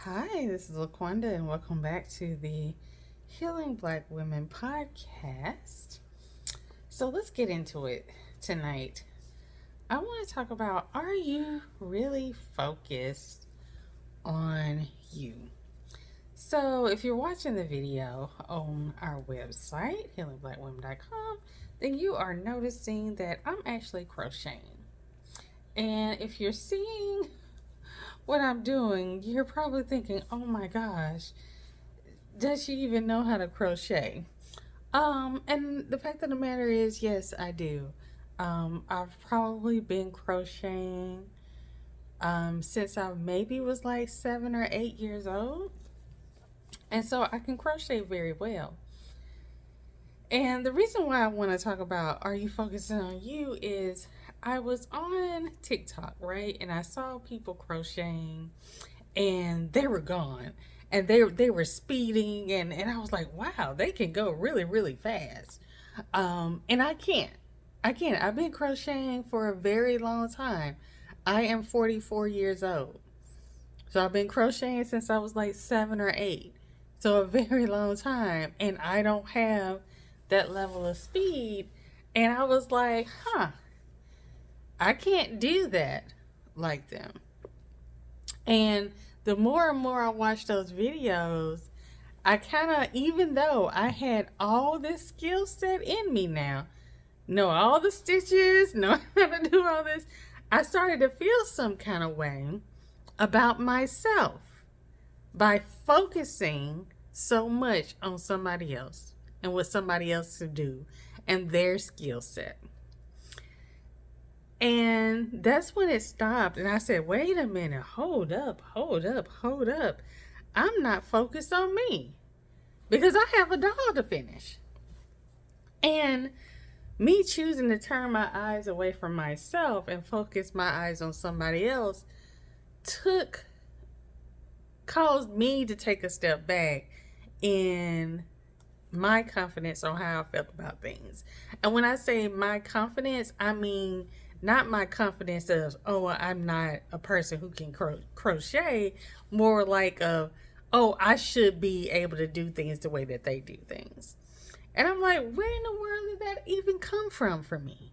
Hi, this is Laqwanda, and welcome back to the Healing Black Women podcast. So let's get into it tonight. I want to talk about, are you really focused on you? So if you're watching the video on our website, healingblackwomen.com, then you are noticing that I'm actually crocheting. And if you're seeing what I'm doing, you're probably thinking, oh my gosh, does she even know how to crochet? And the fact of the matter is, yes, I do. I've probably been crocheting since I maybe was like 7 or 8 years old. And so I can crochet very well. And the reason why I want to talk about are you focusing on you is I was on TikTok, right? And I saw people crocheting and they were gone. And they were speeding and I was like, wow, they can go really, really fast. And I can't. I've been crocheting for a very long time. I am 44 years old. So I've been crocheting since I was like 7 or 8. So a very long time. And I don't have that level of speed. And I was like, I can't do that like them. And the more and more I watch those videos, I kind of, even though I had all this skill set in me now, know all the stitches, know how to do all this, I started to feel some kind of way about myself by focusing so much on somebody else and what somebody else could do and their skill set. And that's when it stopped. And I said, wait a minute, hold up. I'm not focused on me because I have a doll to finish. And me choosing to turn my eyes away from myself and focus my eyes on somebody else caused me to take a step back in my confidence on how I felt about things. And when I say my confidence, I mean not my confidence of, oh, I'm not a person who can crochet, more like I should be able to do things the way that they do things. And I'm like, where in the world did that even come from for me?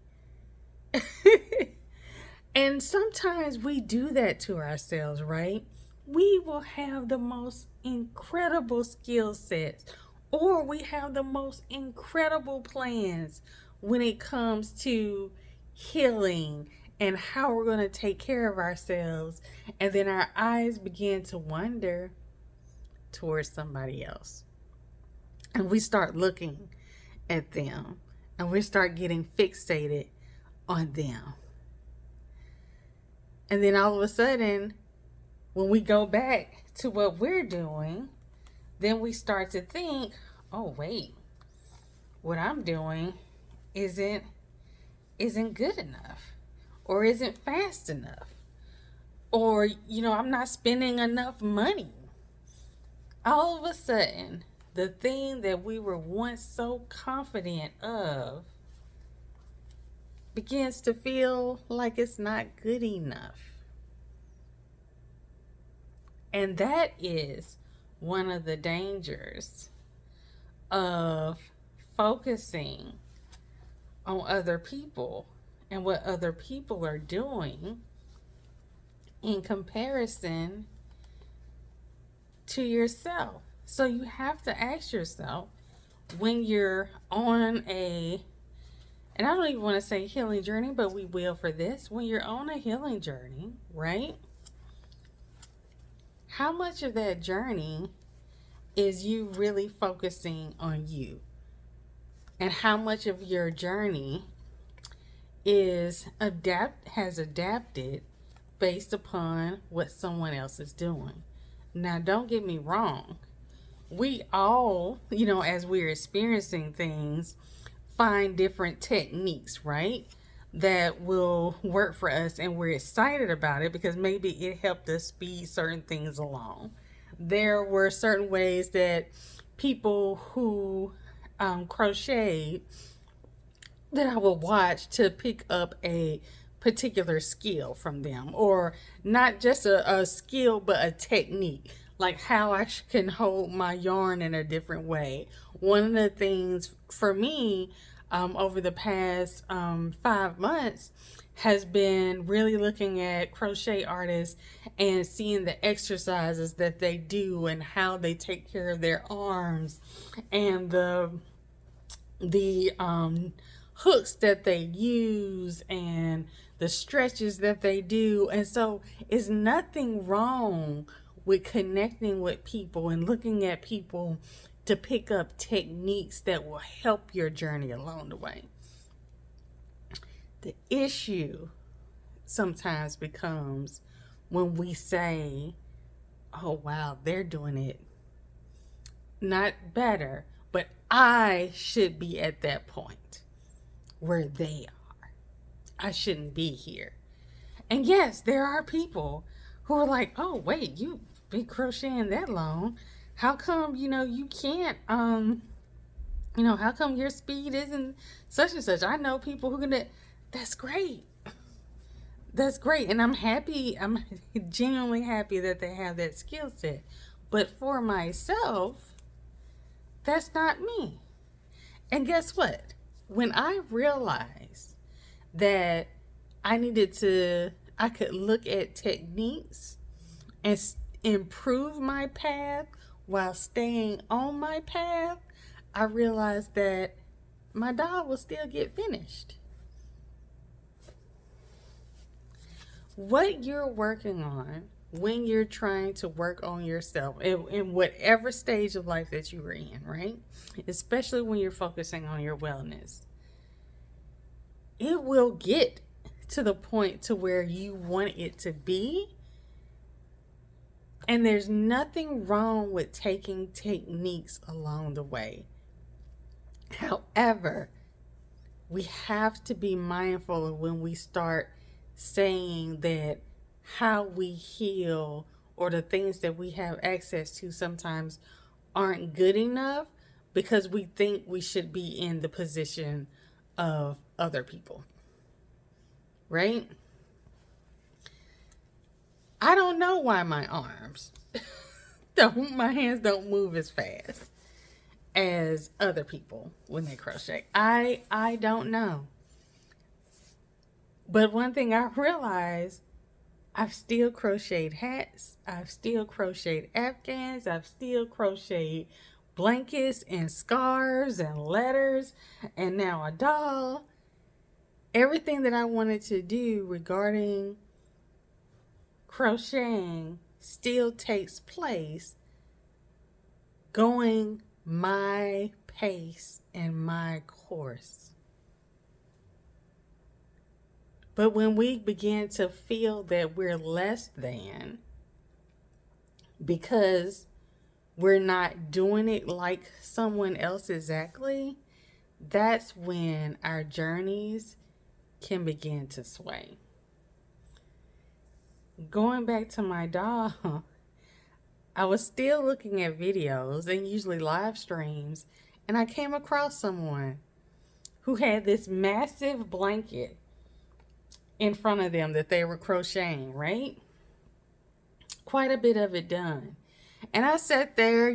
And sometimes we do that to ourselves, right? We will have the most incredible skill sets, or we have the most incredible plans when it comes to healing and how we're going to take care of ourselves. And then our eyes begin to wander towards somebody else. And we start looking at them and we start getting fixated on them. And then all of a sudden, when we go back to what we're doing, then we start to think, oh, wait, what I'm doing isn't good enough, or isn't fast enough, or, I'm not spending enough money. All of a sudden, the thing that we were once so confident of begins to feel like it's not good enough. And that is one of the dangers of focusing on other people and what other people are doing in comparison to yourself. So you have to ask yourself, when you're on and I don't even want to say healing journey, but we will for this, when you're on a healing journey, right? How much of that journey is you really focusing on you? And how much of your journey has adapted based upon what someone else is doing? Now, don't get me wrong. We all, as we're experiencing things, find different techniques, right? That will work for us, and we're excited about it because maybe it helped us speed certain things along. There were certain ways that people who crocheted that I would watch to pick up a particular skill from them, or not just a skill, but a technique. like how I can hold my yarn in a different way. One of the things for me over the past 5 months has been really looking at crochet artists and seeing the exercises that they do and how they take care of their arms and the hooks that they use and the stretches that they do. And so it's nothing wrong with connecting with people and looking at people to pick up techniques that will help your journey along the way. The issue sometimes becomes when we say, oh wow, they're doing it not better, but I should be at that point where they are. I shouldn't be here. And yes, there are people who are like, oh wait, you've been crocheting that long. How come, you can't, how come your speed isn't such and such? I know people who can, that's great. That's great. And I'm happy, I'm genuinely happy that they have that skill set. But for myself, that's not me. And guess what? When I realized that I could look at techniques and improve my path while staying on my path, I realized that my doll will still get finished. What you're working on when you're trying to work on yourself in whatever stage of life that you're in, right? Especially when you're focusing on your wellness, it will get to the point to where you want it to be. And there's nothing wrong with taking techniques along the way. However, we have to be mindful of when we start saying that how we heal or the things that we have access to sometimes aren't good enough because we think we should be in the position of other people, right? I don't know why my arms my hands don't move as fast as other people when they crochet. I don't know. But one thing I realized, I've still crocheted hats, I've still crocheted Afghans, I've still crocheted blankets and scarves and letters and now a doll. Everything that I wanted to do regarding crocheting still takes place going my pace and my course. But when we begin to feel that we're less than because we're not doing it like someone else exactly, that's when our journeys can begin to sway. Going back to my doll, I was still looking at videos and usually live streams, and I came across someone who had this massive blanket in front of them that they were crocheting, right? Quite a bit of it done. And I sat there,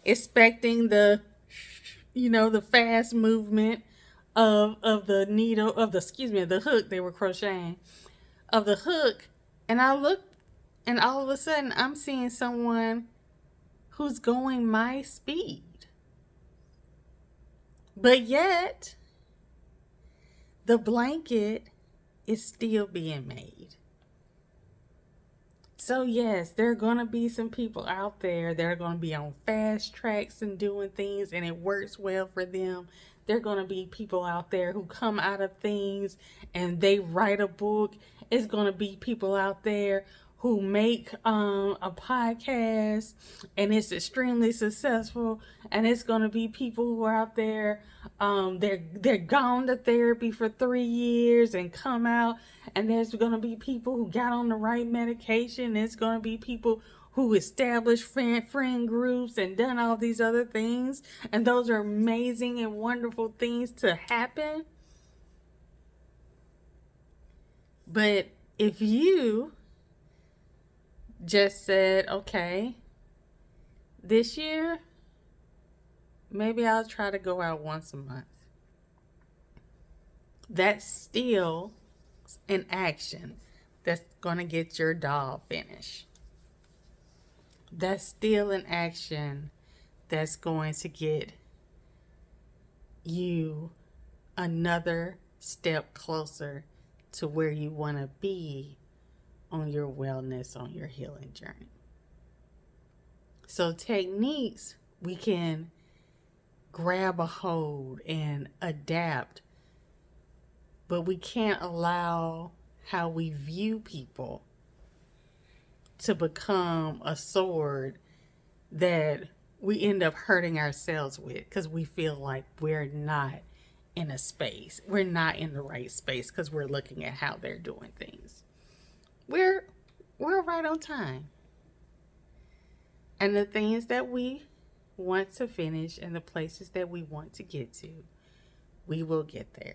expecting the fast movement of the needle, the hook they were crocheting, of the hook. And I looked, and all of a sudden I'm seeing someone who's going my speed. But yet, the blanket is still being made. So yes, there are going to be some people out there that are going to be on fast tracks and doing things and it works well for them. There are going to be people out there who come out of things and they write a book. It's going to be people out there who make a podcast and it's extremely successful, and it's going to be people who are out there they're gone to therapy for 3 years and come out, and there's going to be people who got on the right medication. It's going to be people who established friend groups and done all these other things, and those are amazing and wonderful things to happen. But if you just said, okay, This year, maybe I'll try to go out once a month. That's still an action that's going to get your doll finished. That's still an action that's going to get you another step closer to where you want to be on your wellness, on your healing journey. So techniques, we can grab a hold and adapt, but we can't allow how we view people to become a sword that we end up hurting ourselves with because we feel like we're not in a space. We're not in the right space because we're looking at how they're doing things. We're right on time. And the things that we want to finish and the places that we want to get to, we will get there.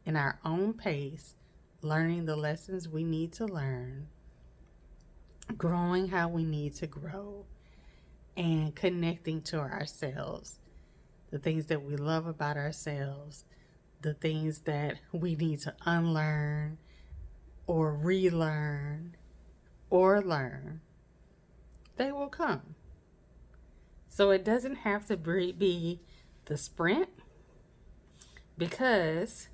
In our own pace, learning the lessons we need to learn, growing how we need to grow, and connecting to ourselves, the things that we love about ourselves, the things that we need to unlearn or relearn or learn, they will come. So it doesn't have to be the sprint, because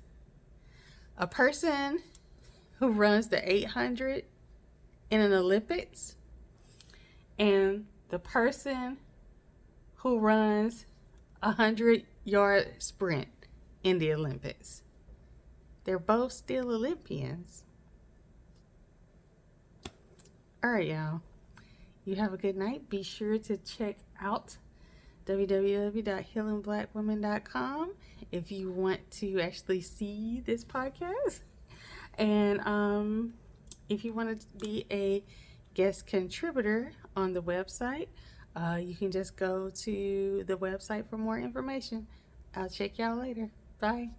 a person who runs the 800 in an Olympics and the person who runs a 100-yard sprint in the Olympics, they're both still Olympians. All right, y'all. You have a good night. Be sure to check out www.healingblackwomen.com if you want to actually see this podcast. And if you want to be a guest contributor on the website, you can just go to the website for more information. I'll check y'all later. Bye.